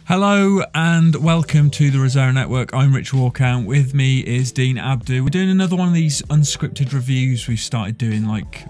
Hello and welcome to the Rosera Network. I'm Rich Walker. With me is Dean Abdu. We're doing another one of these unscripted reviews we've started doing like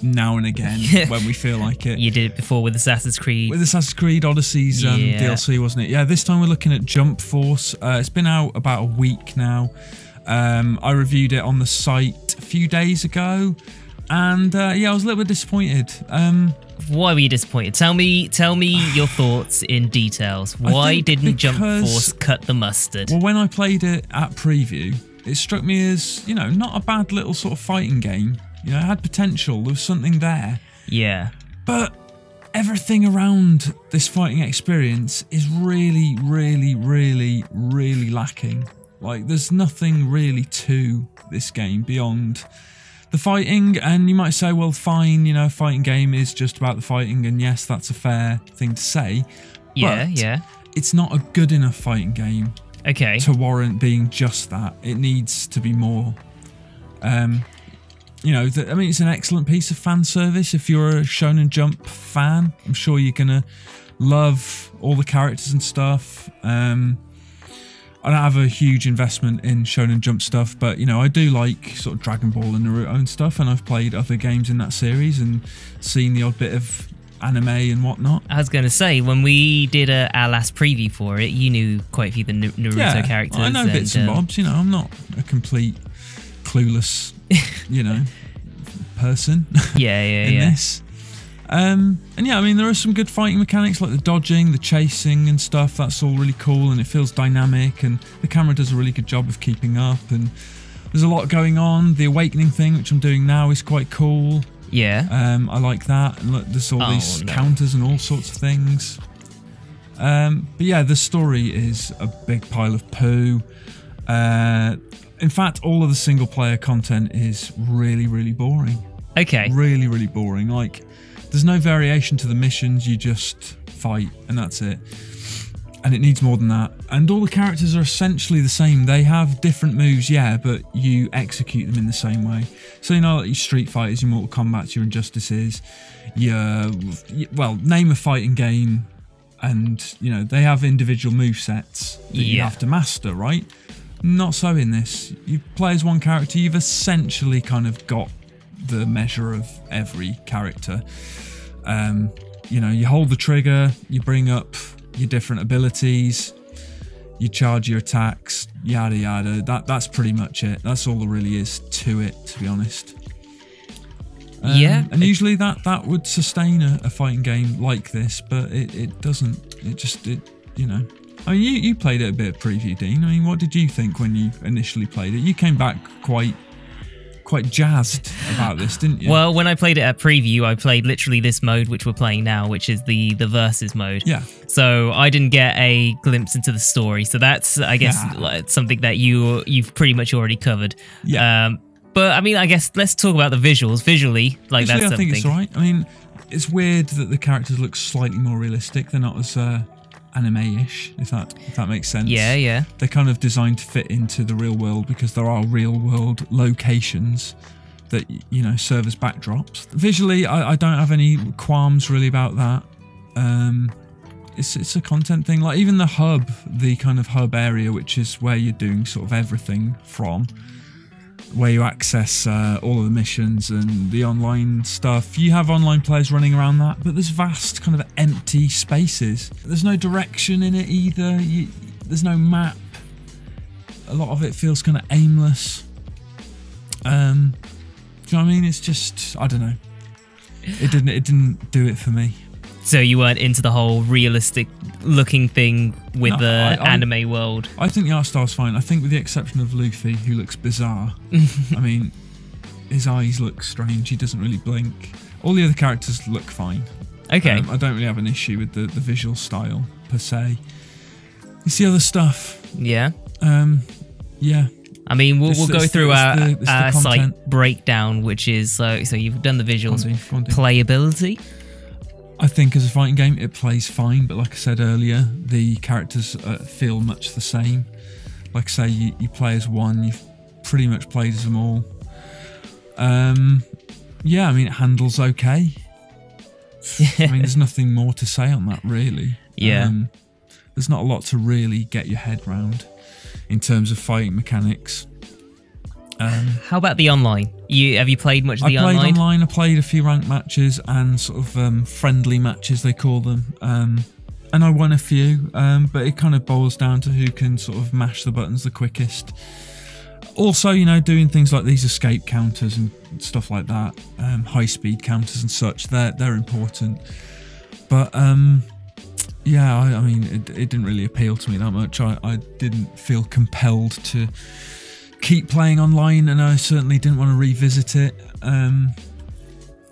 now and again when we feel like it. You did it before with Assassin's Creed. With Assassin's Creed Odyssey's DLC, wasn't it? Yeah, this time we're looking at Jump Force. It's been out about a week now. I reviewed it on the site a few days ago. And yeah, I was a little bit disappointed. Why were you disappointed? Tell me your thoughts in details. Why didn't Jump Force cut the mustard? Well, when I played it at preview, it struck me as, you know, not a bad little sort of fighting game. You know, it had potential. There was something there. Yeah. But everything around this fighting experience is really, really, really, really lacking. Like, there's nothing really to this game beyond the fighting, and you might say, well, fine, you know, a fighting game is just about the fighting, and yes, that's a fair thing to say. Yeah, but it's not a good enough fighting game to warrant being just that. It needs to be more. You know, I mean, it's an excellent piece of fan service. If you're a Shonen Jump fan, I'm sure you're gonna love all the characters and stuff. I don't have a huge investment in Shonen Jump stuff, but, you know, I do like sort of Dragon Ball and Naruto and stuff, and I've played other games in that series and seen the odd bit of anime and whatnot. I was going to say, when we did our last preview for it, you knew quite a few of the Naruto characters. I know bits and bobs, you know, I'm not a complete clueless, you know, person in this. And yeah, I mean, there are some good fighting mechanics like the dodging, the chasing and stuff. That's all really cool, and it feels dynamic, and the camera does a really good job of keeping up, and there's a lot going on. The awakening thing, which I'm doing now, is quite cool. Yeah. I like that. And look, there's all these counters and all sorts of things. But yeah, the story is a big pile of poo. In fact, all of the single player content is really, really boring. Okay. Really, really boring. Like, there's no variation to the missions, you just fight and that's it. And it needs more than that. And all the characters are essentially the same. They have different moves, yeah, but you execute them in the same way. So, you know, like your Street Fighters, your Mortal Kombats, your Injustices, well, name a fighting game, and, you know, they have individual movesets that you have to master, right? Not so in this. You play as one character, you've essentially kind of got the measure of every character. You know, you hold the trigger, you bring up your different abilities, you charge your attacks, yada yada. That's pretty much it. That's all there really is to it, to be honest. And usually that would sustain a fighting game like this, but it doesn't. It you know. I mean, you played it a bit of preview, Dean. I mean, what did you think when you initially played it? You came back quite jazzed about this, didn't you? Well, when I played it at preview, I played literally this mode which we're playing now, which is the versus mode. Yeah. So I didn't get a glimpse into the story. So that's, I guess, like, something that you've pretty much already covered. Yeah. But I mean, I guess let's talk about the visuals. Visually, like, that's something. I think it's alright. I mean, it's weird that the characters look slightly more realistic. They're not as anime-ish, if that makes sense. Yeah. They're kind of designed to fit into the real world because there are real world locations that, you know, serve as backdrops. Visually, I don't have any qualms really about that. It's a content thing. Like, even the hub, the kind of hub area, which is where you're doing sort of everything from, where you access all of the missions and the online stuff. You have online players running around that, but there's vast kind of empty spaces. There's no direction in it either. There's no map. A lot of it feels kind of aimless. Do you know what I mean? It's just, I don't know. It didn't do it for me. So you weren't into the whole realistic looking thing with the anime world? I think the art style's fine. I think with the exception of Luffy, who looks bizarre. I mean, his eyes look strange. He doesn't really blink. All the other characters look fine. Okay. I don't really have an issue with the visual style, per se. It's the other stuff. Yeah? Yeah. I mean, we'll go through our site breakdown, which is, so you've done the visuals. Playability? I think as a fighting game, it plays fine, but like I said earlier, the characters feel much the same. Like, say, you play as one, you've pretty much played as them all. Yeah, I mean, it handles okay. I mean, there's nothing more to say on that, really. Yeah. there's not a lot to really get your head round in terms of fighting mechanics. How about the online? Have you played much of the online? I played online. I played a few ranked matches and sort of friendly matches, they call them. And I won a few, but it kind of boils down to who can sort of mash the buttons the quickest. Also, you know, doing things like these escape counters and stuff like that, high-speed counters and such, they're important. But yeah, I mean, it didn't really appeal to me that much. I didn't feel compelled to keep playing online, and I certainly didn't want to revisit it.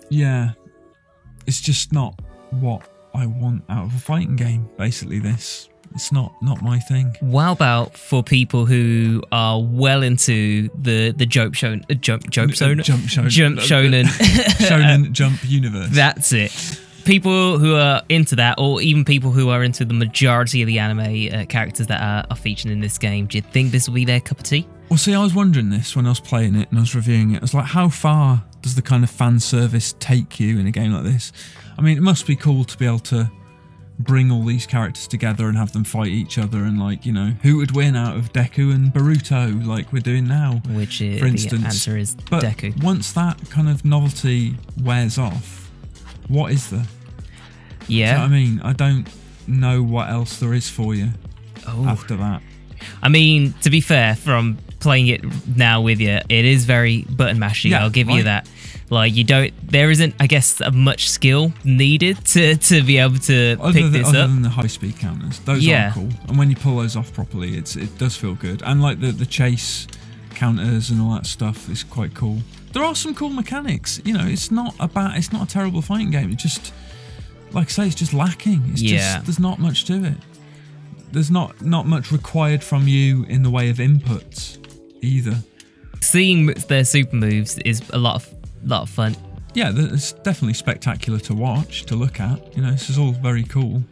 Yeah, it's just not what I want out of a fighting game. Basically, it's not my thing. How about for people who are well into the Jump Shonen Shonen Jump universe? That's it. People who are into that, or even people who are into the majority of the anime characters that are featured in this game, do you think this will be their cup of tea? Well, see, I was wondering this when I was playing it and I was reviewing it. I was like, how far does the kind of fan service take you in a game like this? I mean, it must be cool to be able to bring all these characters together and have them fight each other, and, like, you know, who would win out of Deku and Boruto, like we're doing now? Which is, for instance, the answer is Deku. But once that kind of novelty wears off, what is there? Yeah. Do you know what I mean? I don't know what else there is for you after that. I mean, to be fair, from playing it now with you, it is very button mashy. Yeah, I'll give you that. Like, there isn't, I guess, much skill needed to be able to pick this up. Other than the high-speed counters. Those are cool. And when you pull those off properly, it does feel good. And, like, the chase counters and all that stuff is quite cool. There are some cool mechanics. You know, it's not a terrible fighting game. It just, like I say, it's just lacking. It's just, there's not much to it. There's not much required from you in the way of inputs either. Seeing their super moves is a lot of fun. Yeah, it's definitely spectacular to watch, to look at. You know, this is all very cool.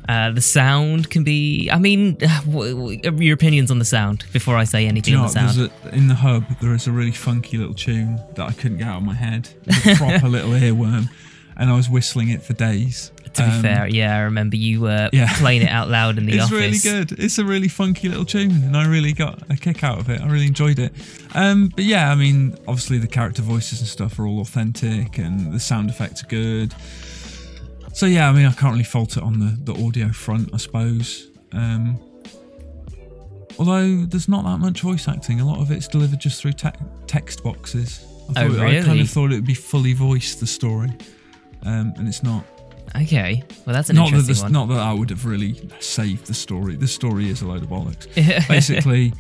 The sound can be... I mean, your opinions on the sound before I say anything on the sound? In the hub, there is a really funky little tune that I couldn't get out of my head. It's a proper little earworm, and I was whistling it for days. To be fair, yeah, I remember you playing it out loud in the office. It's really good. It's a really funky little tune, and I really got a kick out of it. I really enjoyed it. But yeah, I mean, obviously the character voices and stuff are all authentic, and the sound effects are good. So yeah, I mean, I can't really fault it on the audio front, I suppose. Although there's not that much voice acting. A lot of it's delivered just through text boxes. Really? I kind of thought it would be fully voiced, the story, and it's not. Okay, well, that's an interesting one. Not that I would have really saved the story. The story is a load of bollocks. Basically,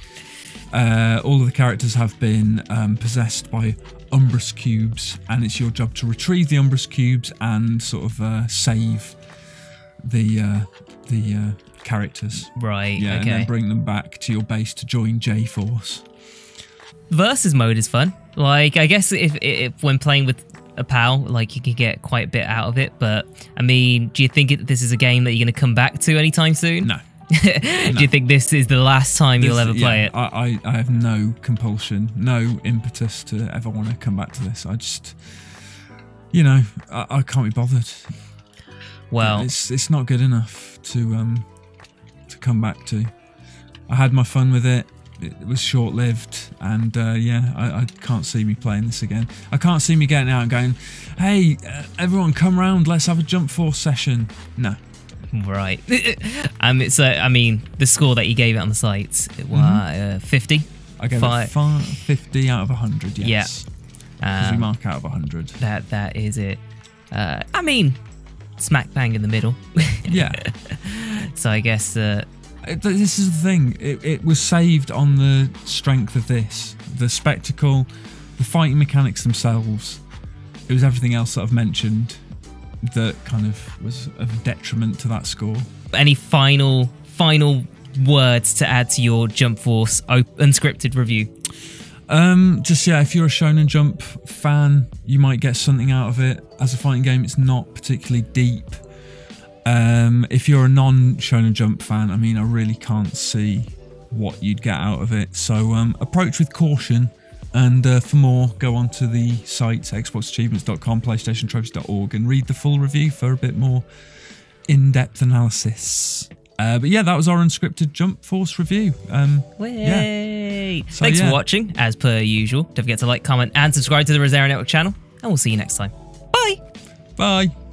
all of the characters have been possessed by Umbrus cubes, and it's your job to retrieve the Umbrus cubes and sort of save the characters. Right. Yeah, okay. and then bring them back to your base to join J-Force. Versus mode is fun. Like, I guess if when playing with a pal, like, you can get quite a bit out of it, but I mean, do you think this is a game that you're going to come back to anytime soon? No. Do you think this is the last time you'll ever play it? I have no compulsion, no impetus to ever want to come back to this. I just, you know, I can't be bothered. Well, it's not good enough to come back to. I had my fun with it. It was short-lived, and yeah, I can't see me playing this again. I can't see me getting out and going, hey, everyone come round, let's have a Jump Force session. No. Right. I mean, the score that you gave it on the site, 50? I gave it 50 out of 100, yes. Yeah. Because we mark out of 100. That is it. I mean, smack bang in the middle. Yeah. So I guess... this is the thing. It was saved on the strength of this. The spectacle, the fighting mechanics themselves. It was everything else that I've mentioned that kind of was of detriment to that score. Any final words to add to your Jump Force Unscripted review? If you're a Shonen Jump fan, you might get something out of it. As a fighting game, it's not particularly deep. If you're a non-Shonen Jump fan, I mean, I really can't see what you'd get out of it. So approach with caution. And for more, go on to the site, xboxachievements.com, playstationtrophies.org, and read the full review for a bit more in-depth analysis. But yeah, that was our Unscripted Jump Force review. Yeah. So, thanks for watching, as per usual. Don't forget to like, comment, and subscribe to the Rosero Network channel, and we'll see you next time. Bye! Bye!